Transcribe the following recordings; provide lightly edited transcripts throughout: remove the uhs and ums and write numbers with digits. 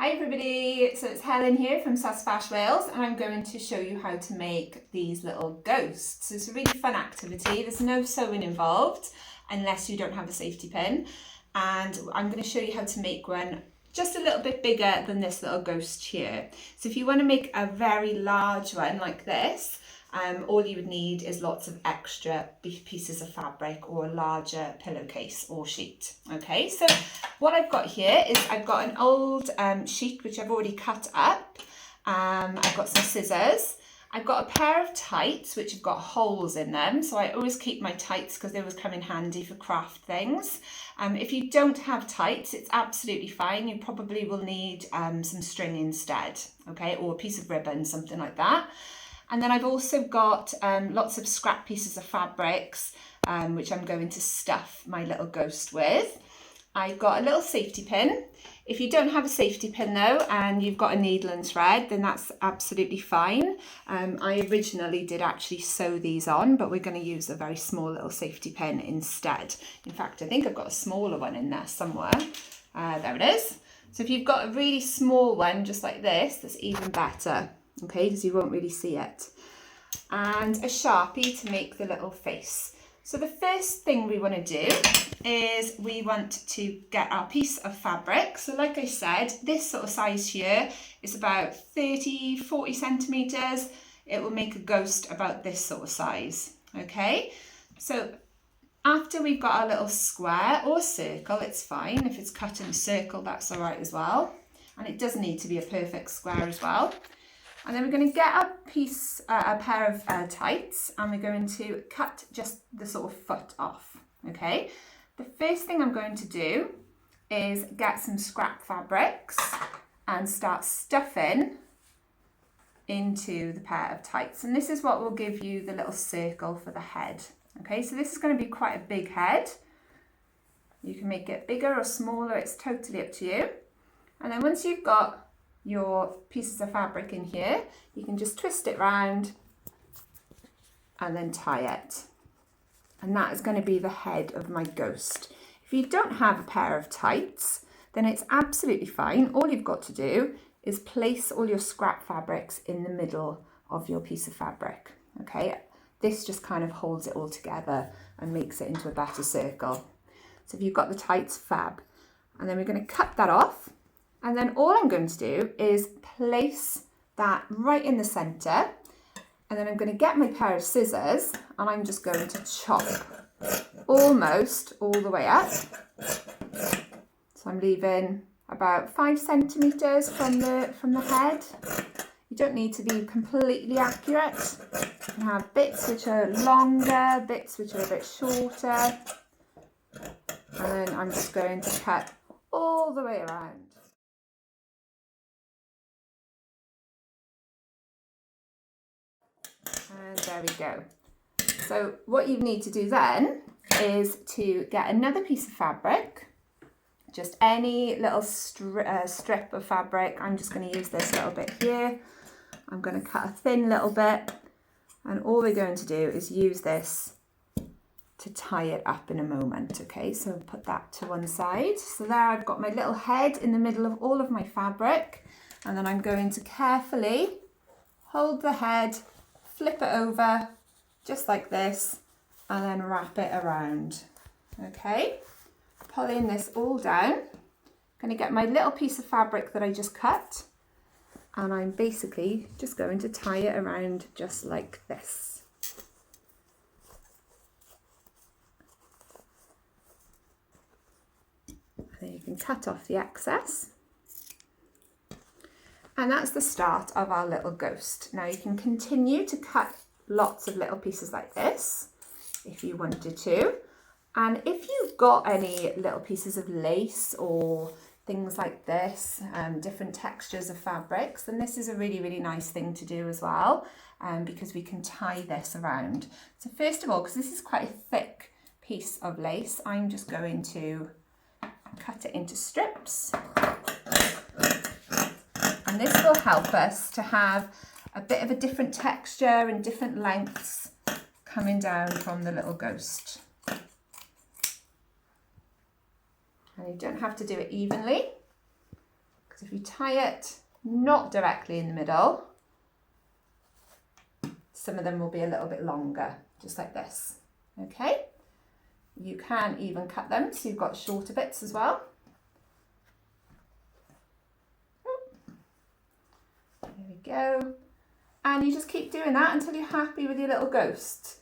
Hi everybody, so it's Helen here from Sassfash Wales and I'm going to show you how to make these little ghosts. It's a really fun activity. There's no sewing involved unless you don't have a safety pin, and I'm going to show you how to make one just a little bit bigger than this little ghost here. So if you want to make a very large one like this, all you would need is lots of extra pieces of fabric or a larger pillowcase or sheet. Okay, so what I've got here is I've got an old sheet which I've already cut up. I've got some scissors. I've got a pair of tights which have got holes in them, so I always keep my tights because they always come in handy for craft things. If you don't have tights, it's absolutely fine. You probably will need some string instead, okay, or a piece of ribbon, something like that. And then I've also got lots of scrap pieces of fabrics which I'm going to stuff my little ghost with. I've got a little safety pin. If you don't have a safety pin though, and you've got a needle and thread, then that's absolutely fine. I originally did actually sew these on, but we're going to use a very small little safety pin instead. In fact, I think I've got a smaller one in there somewhere. There it is. So if you've got a really small one, just like this, that's even better, okay, because you won't really see it. And a Sharpie to make the little face. So the first thing we want to do is we want to get our piece of fabric. So like I said, this sort of size here is about 30-40 centimeters. It will make a ghost about this sort of size. Okay, so after we've got our little square or circle, it's fine. If it's cut in a circle, that's all right as well. And it does need to be a perfect square as well. And then we're going to get a pair of tights, and we're going to cut just the sort of foot off, okay? The first thing I'm going to do is get some scrap fabrics and start stuffing into the pair of tights. And this is what will give you the little circle for the head, okay? So this is going to be quite a big head. You can make it bigger or smaller, it's totally up to you. And then once you've got your pieces of fabric in here, you can just twist it round and then tie it. And that is going to be the head of my ghost. If you don't have a pair of tights, then it's absolutely fine. All you've got to do is place all your scrap fabrics in the middle of your piece of fabric. Okay, this just kind of holds it all together and makes it into a better circle. So if you've got the tights, fab. And then we're going to cut that off. And then all I'm going to do is place that right in the centre, and then I'm going to get my pair of scissors and I'm just going to chop almost all the way up. So I'm leaving about 5 centimetres from the head. You don't need to be completely accurate. You can have bits which are longer, bits which are a bit shorter. And then I'm just going to cut all the way around. And there we go. So what you need to do then is to get another piece of fabric, just any little strip of fabric. I'm just going to use this little bit here. I'm going to cut a thin little bit, and all we're going to do is use this to tie it up in a moment. Okay, so put that to one side. So there I've got my little head in the middle of all of my fabric, and then I'm going to carefully hold the head, flip it over just like this, and then wrap it around. Okay, pulling this all down. I'm going to get my little piece of fabric that I just cut, and I'm basically just going to tie it around just like this. And then you can cut off the excess. And that's the start of our little ghost. Now you can continue to cut lots of little pieces like this if you wanted to. And if you've got any little pieces of lace or things like this, different textures of fabrics, then this is a really, really nice thing to do as well, because we can tie this around. So first of all, because this is quite a thick piece of lace, I'm just going to cut it into strips. And this will help us to have a bit of a different texture and different lengths coming down from the little ghost. And you don't have to do it evenly, Because if you tie it not directly in the middle, some of them will be a little bit longer, just like this. Okay, you can even cut them so you've got shorter bits as well. There we go. And you just keep doing that until you're happy with your little ghost.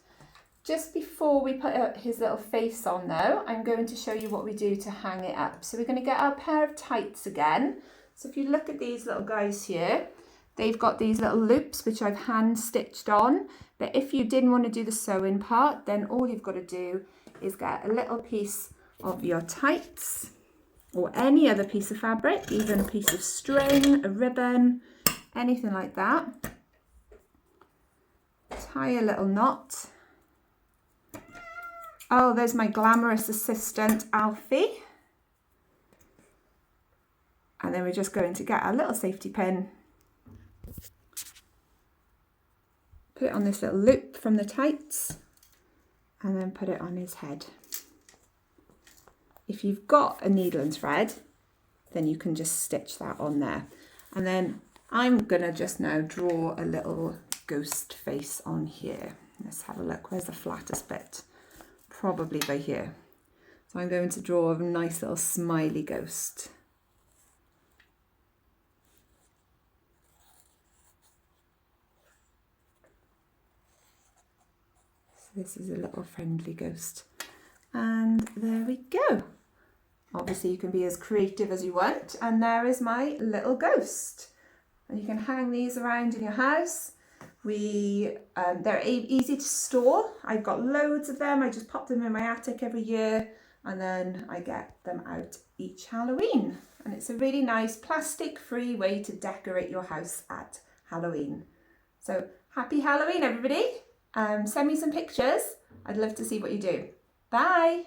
Just before we put his little face on though, I'm going to show you what we do to hang it up. So we're going to get our pair of tights again. So if you look at these little guys here, they've got these little loops which I've hand stitched on. But if you didn't want to do the sewing part, then all you've got to do is get a little piece of your tights or any other piece of fabric, even a piece of string, a ribbon, anything like that. Tie a little knot. Oh, there's my glamorous assistant, Alfie. And then we're just going to get our little safety pin. Put it on this little loop from the tights and then put it on his head. If you've got a needle and thread, then you can just stitch that on there. And then I'm gonna just now draw a little ghost face on here. Let's have a look, where's the flattest bit? Probably by here. So I'm going to draw a nice little smiley ghost. So this is a little friendly ghost. And there we go. Obviously you can be as creative as you want. And there is my little ghost. And you can hang these around in your house. They're easy to store. I've got loads of them. I just pop them in my attic every year and then I get them out each Halloween. And it's a really nice plastic-free way to decorate your house at Halloween. So happy Halloween, everybody. Send me some pictures. I'd love to see what you do. Bye.